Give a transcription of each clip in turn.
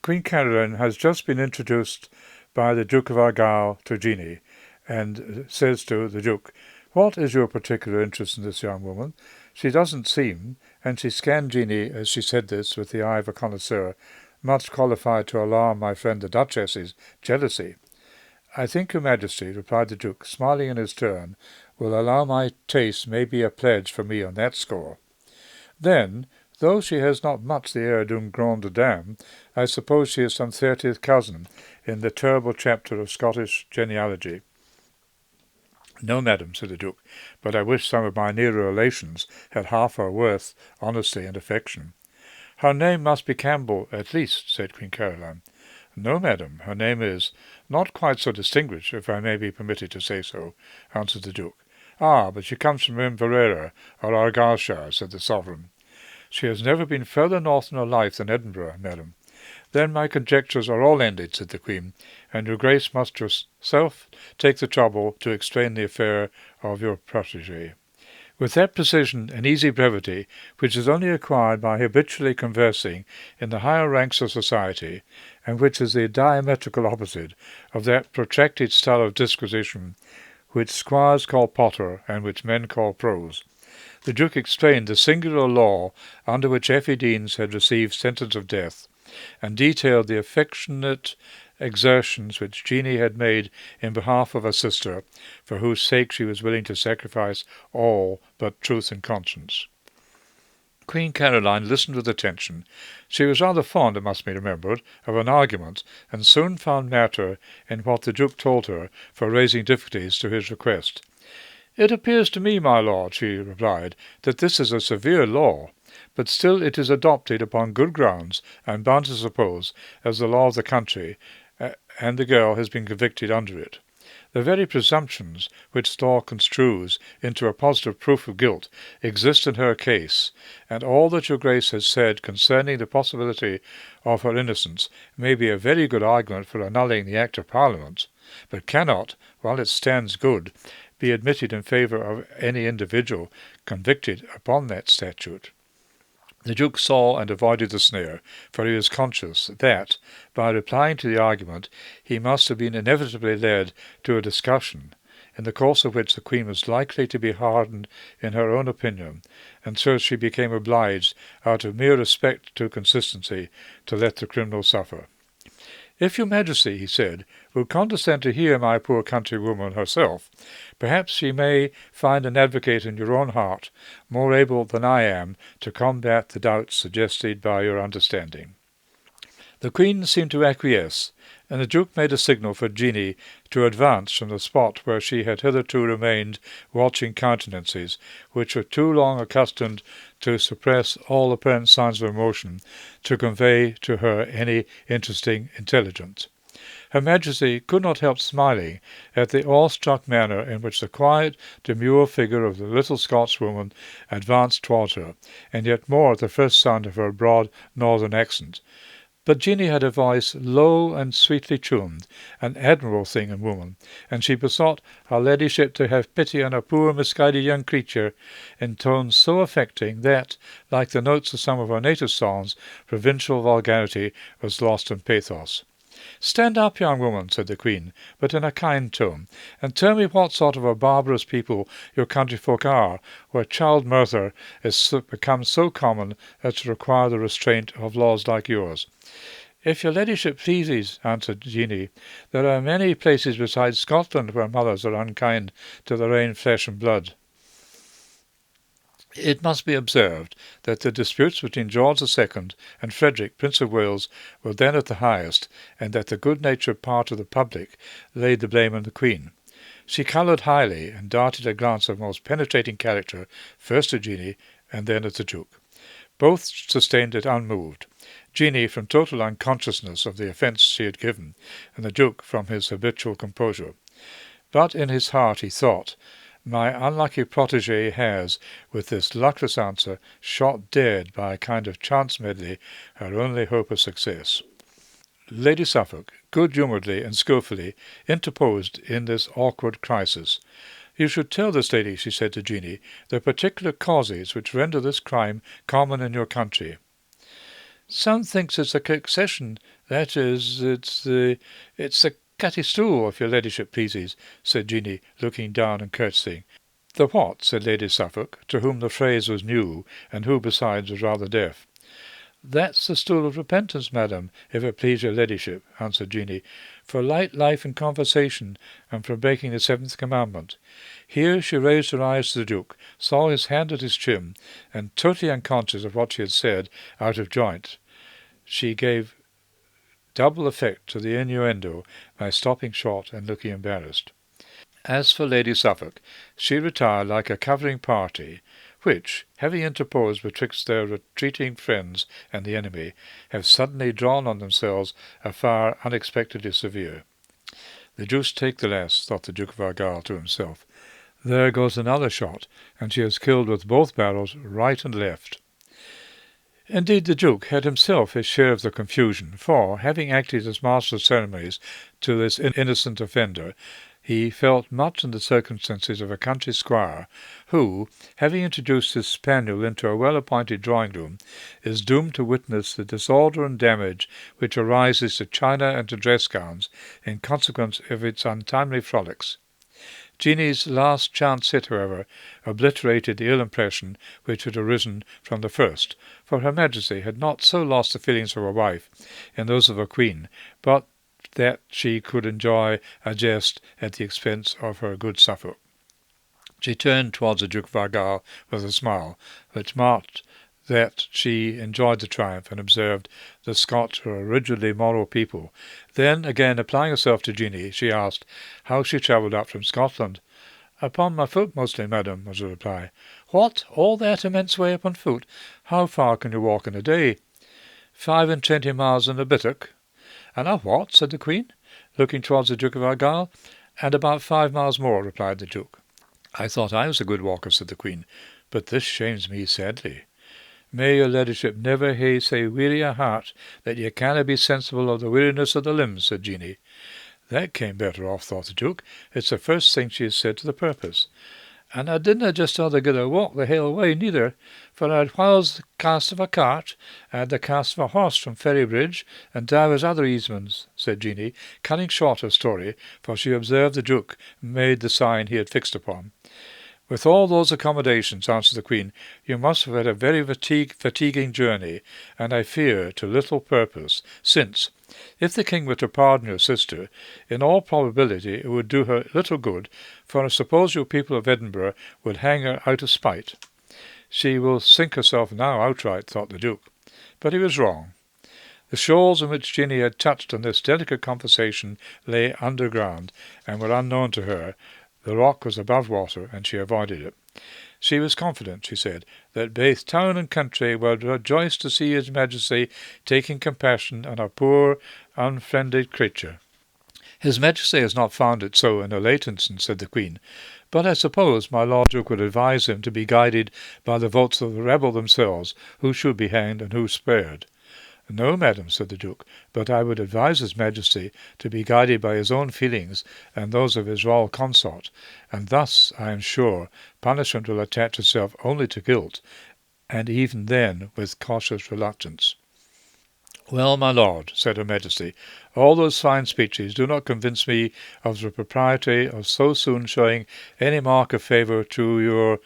Queen Caroline has just been introduced by the Duke of Argyll to Jeanie, and says to the Duke, "What is your particular interest in this young woman? She doesn't seem," and she scanned Jeanie as she said this with the eye of a connoisseur, "much qualified to alarm my friend the Duchess's jealousy." "I think your Majesty," replied the Duke, smiling in his turn, "will allow my taste may be a pledge for me on that score. Then, though she has not much the air d'une grande dame, I suppose she is some 30th cousin in the terrible chapter of Scottish genealogy." "No, madam," said the Duke, "but I wish some of my nearer relations had half her worth, honesty, and affection." "Her name must be Campbell, at least," said Queen Caroline. "No, madam, her name is not quite so distinguished, if I may be permitted to say so," answered the Duke. "Ah, but she comes from Inverara, or Argyllshire," said the sovereign. "She has never been further north in her life than Edinburgh, madam." "Then my conjectures are all ended," said the Queen, "and your Grace must yourself take the trouble to explain the affair of your protégée." With that precision and easy brevity which is only acquired by habitually conversing in the higher ranks of society, and which is the diametrical opposite of that protracted style of disquisition which squires call potter and which men call prose, the Duke explained the singular law under which Effie Deans had received sentence of death, and detailed the affectionate exertions which Jeanie had made in behalf of her sister, for whose sake she was willing to sacrifice all but truth and conscience. Queen Caroline listened with attention. She was rather fond, it must be remembered, of an argument, and soon found matter in what the Duke told her for raising difficulties to his request. "It appears to me, my lord," she replied, "that this is a severe law, but still it is adopted upon good grounds, I'm bound to suppose, as the law of the country, and the girl has been convicted under it. The very presumptions which the law construes into a positive proof of guilt exist in her case, and all that your Grace has said concerning the possibility of her innocence may be a very good argument for annulling the Act of Parliament, but cannot, while it stands good, be admitted in favour of any individual convicted upon that statute." The Duke saw and avoided the snare, for he was conscious that, by replying to the argument, he must have been inevitably led to a discussion, in the course of which the Queen was likely to be hardened in her own opinion, and so she became obliged, out of mere respect to consistency, to let the criminal suffer. "If your Majesty," he said, "will condescend to hear my poor countrywoman herself, perhaps she may find an advocate in your own heart, more able than I am to combat the doubts suggested by your understanding." The Queen seemed to acquiesce, and the Duke made a signal for Jeanie to advance from the spot where she had hitherto remained, watching countenances which were too long accustomed to suppress all apparent signs of emotion to convey to her any interesting intelligence. Her Majesty could not help smiling at the awe-struck manner in which the quiet, demure figure of the little Scotswoman advanced towards her, and yet more at the first sound of her broad northern accent. But Jeanie had a voice low and sweetly tuned, an admirable thing in woman, and she besought her ladyship to have pity on a poor misguided young creature, in tones so affecting that, like the notes of some of her native songs, provincial vulgarity was lost in pathos. "Stand up, young woman," said the Queen, but in a kind tone, "and tell me what sort of a barbarous people your countryfolk are, where child murder is become so common as to require the restraint of laws like yours." "If your ladyship pleases," answered Jeanie, "there are many places besides Scotland where mothers are unkind to their own flesh and blood." It must be observed that the disputes between George II and Frederick, Prince of Wales, were then at the highest, and that the good-natured part of the public laid the blame on the Queen. She coloured highly, and darted a glance of most penetrating character first at Jeanie and then at the Duke. Both sustained it unmoved, Jeanie from total unconsciousness of the offence she had given, and the Duke from his habitual composure. But in his heart he thought, "My unlucky protégée has, with this luckless answer, shot dead by a kind of chance medley her only hope of success." Lady Suffolk, good-humouredly and skilfully, interposed in this awkward crisis. "You should tell this lady," she said to Jeanie, "the particular causes which render this crime common in your country." Some thinks it's a succession. That is, it's the catty stool, if your ladyship pleases, said Jeanie, looking down and curtsying. The what? Said Lady Suffolk, to whom the phrase was new, and who, besides, was rather deaf. That's the stool of repentance, madam, if it please your ladyship, answered Jeanie, for light life and conversation, and for breaking the seventh commandment. Here she raised her eyes to the Duke, saw his hand at his chin, and totally unconscious of what she had said, out of joint, she gave double effect to the innuendo by stopping short and looking embarrassed. As for Lady Suffolk, she retired like a covering party, which, having interposed betwixt their retreating friends and the enemy, have suddenly drawn on themselves a fire unexpectedly severe. The deuce take the lass, thought the Duke of Argyll to himself. There goes another shot, and she is killed with both barrels right and left. Indeed, the Duke had himself his share of the confusion, for, having acted as master of ceremonies to this innocent offender, he felt much in the circumstances of a country squire, who, having introduced his spaniel into a well-appointed drawing-room, is doomed to witness the disorder and damage which arises to china and to dress-gowns in consequence of its untimely frolics. Jeanie's last chance hit, however, obliterated the ill impression which had arisen from the first, for Her Majesty had not so lost the feelings of her wife in those of her Queen, but that she could enjoy a jest at the expense of her good Suffolk. She turned towards the Duke of Argyll with a smile, which marked that she enjoyed the triumph, and observed, the Scotch are a rigidly moral people. Then, again applying herself to Jeanie, she asked how she travelled up from Scotland. Upon my foot mostly, madam, was the reply. What, all that immense way upon foot? How far can you walk in a day? 25 miles and a bittock. And a what? Said the Queen, looking towards the Duke of Argyll. And about 5 miles more, replied the Duke. I thought I was a good walker, said the Queen, but this shames me sadly. May your ladyship never hae sae weary a heart that ye canna be sensible of the weariness of the limbs, said Jeanie. That came better off, thought the Duke. It's the first thing she has said to the purpose. And I didna just altogether walk the hale way neither, for I had whiles the cast of a cart, and the cast of a horse from Ferrybridge, and divers other easements, said Jeanie, cutting short her story, for she observed the Duke made the sign he had fixed upon. With all those accommodations, answered the Queen, you must have had a very fatiguing journey, and I fear to little purpose, since, if the King were to pardon your sister, in all probability it would do her little good, for I suppose you people of Edinburgh would hang her out of spite. She will sink herself now outright, thought the Duke. But he was wrong. The shoals in which Jeanie had touched on this delicate conversation lay underground, and were unknown to her. The rock was above water, and she avoided it. She was confident, she said, that both town and country would rejoice to see His Majesty taking compassion on a poor, unfriended creature. His Majesty has not found it so in a late instance, said the Queen, but I suppose my Lord Duke would advise him to be guided by the votes of the rebel themselves, who should be hanged and who spared. No, madam, said the Duke, but I would advise His Majesty to be guided by his own feelings and those of his royal consort, and thus, I am sure, punishment will attach itself only to guilt, and even then with cautious reluctance. Well, my lord, said Her Majesty, all those fine speeches do not convince me of the propriety of so soon showing any mark of favour to your,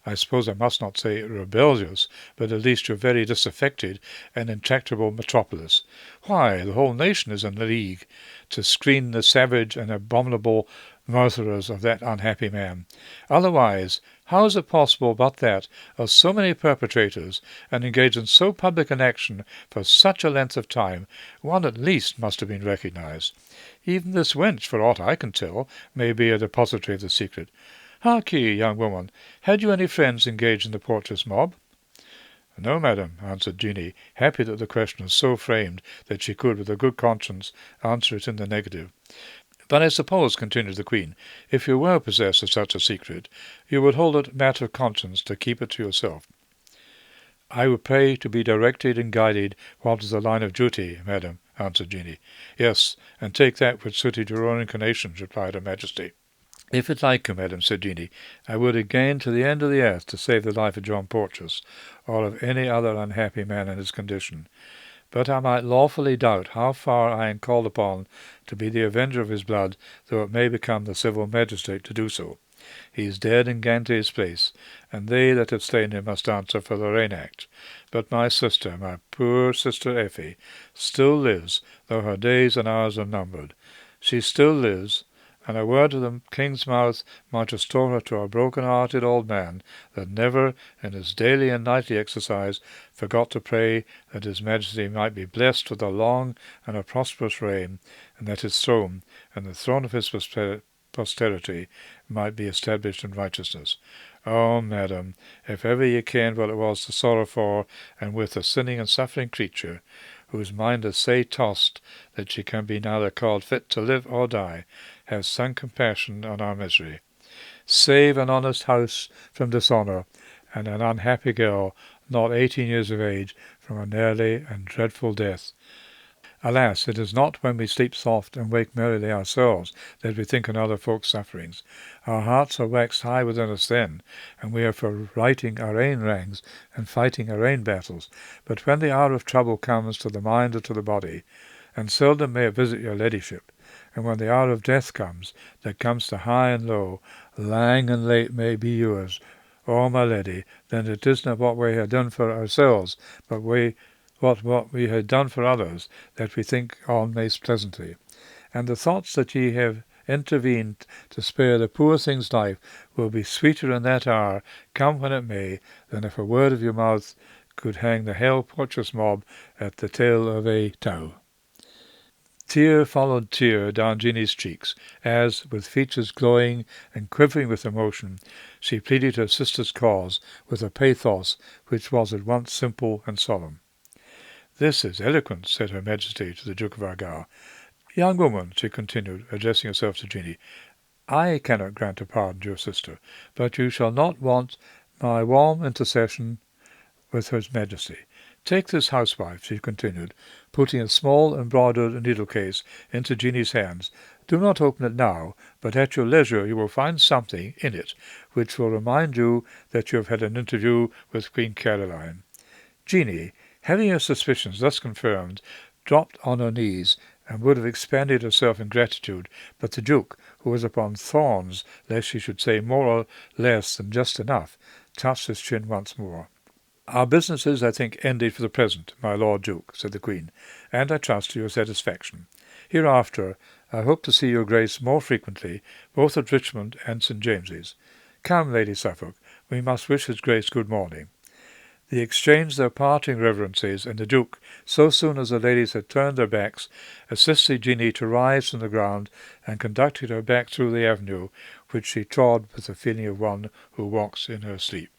I suppose I must not say rebellious, but at least your very disaffected and intractable metropolis. Why, the whole nation is in league to screen the savage and abominable murderers of that unhappy man. Otherwise, how is it possible but that, of so many perpetrators, and engaged in so public an action for such a length of time, one at least must have been recognized? Even this wench, for aught I can tell, may be a depository of the secret. Hark ye, young woman, had you any friends engaged in the Porteous mob? No, madam, answered Jeanie, happy that the question was so framed that she could, with a good conscience, answer it in the negative. But I suppose, continued the Queen, if you were possessed of such a secret, you would hold it matter of conscience to keep it to yourself. I would pray to be directed and guided what is the line of duty, madam, answered Jeanie. Yes, and take that which suited your own inclinations, replied Her Majesty. If it like you, madam, said Jeanie, I would again to the end of the earth to save the life of John Porteous, or of any other unhappy man in his condition. but I might lawfully doubt how far I am called upon to be the avenger of his blood, though it may become the civil magistrate to do so. He is dead in Gante's place, and they that have slain him must answer for their own act. But my sister, my poor sister Effie, still lives, though her days and hours are numbered. She still lives, and a word of the king's mouth might restore her to a broken-hearted old man that never, in his daily and nightly exercise, forgot to pray that his majesty might be blessed with a long and a prosperous reign, and that his throne, and the throne of his posterity, might be established in righteousness. Oh, madam, if ever ye kenned what it was to sorrow for and with a sinning and suffering creature, whose mind is sae tossed that she can be neither called fit to live or die, have some compassion on our misery. Save an honest house from dishonour, and an unhappy girl, not 18 years of age, from an early and dreadful death. Alas, it is not when we sleep soft and wake merrily ourselves that we think on other folks' sufferings. Our hearts are waxed high within us then, and we are for righting our own wrongs and fighting our own battles. But when the hour of trouble comes to the mind or to the body, and seldom may it visit your ladyship, and when the hour of death comes, that comes to high and low, lang and late may be yours, oh my lady, then it isna what we have done for ourselves, but what we had done for others, that we think on most pleasantly. And the thoughts that ye have intervened to spare the poor thing's life will be sweeter in that hour, come when it may, than if a word of your mouth could hang the hell-porteous mob at the tail of a tow. Tear followed tear down Jeannie's cheeks, as, with features glowing and quivering with emotion, she pleaded her sister's cause with a pathos which was at once simple and solemn. "This is eloquent," said Her Majesty to the Duke of Argyll. "Young woman," she continued, addressing herself to Jeannie, "I cannot grant a pardon to your sister, but you shall not want my warm intercession with Her Majesty. Take this housewife," she continued, putting a small embroidered needle-case into Jeannie's hands. "Do not open it now, but at your leisure you will find something in it which will remind you that you have had an interview with Queen Caroline." Jeannie, having her suspicions thus confirmed, dropped on her knees and would have expanded herself in gratitude, but the Duke, who was upon thorns lest she should say more or less than just enough, touched his chin once more. "Our business is, I think, ended for the present, my Lord Duke," said the Queen, "and I trust to your satisfaction. Hereafter I hope to see your Grace more frequently, both at Richmond and St. James's. Come, Lady Suffolk, we must wish his Grace good morning." They exchanged their parting reverences, and the Duke, so soon as the ladies had turned their backs, assisted Jeannie to rise from the ground and conducted her back through the avenue, which she trod with the feeling of one who walks in her sleep.